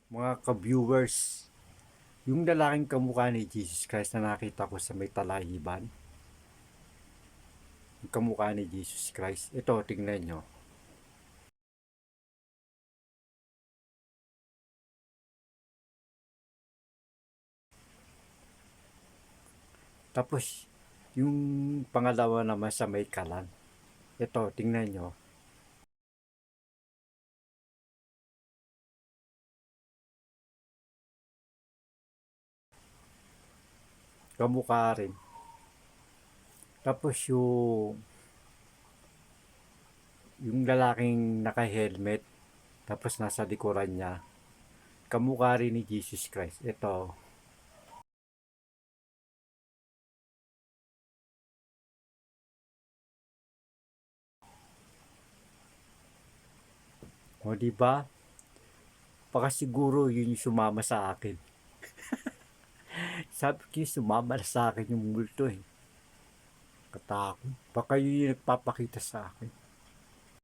Mga ka-viewers, yung lalaking kamukha ni Jesus Christ na nakita ko sa may talahiban, yung kamukha ni Jesus Christ, ito, tingnan nyo. Tapos, yung pangalawa naman sa may kalan, ito, tingnan nyo. Kamukha rin. Tapos yung lalaking naka-helmet, tapos nasa likuran niya, kamukha rin ni Jesus Christ. Ito, o diba? Baka siguro yun yung sumama sa akin. Sabi ko sumama na sa akin yung multo eh. Katakot. Baka yun yung nagpapakita sa akin.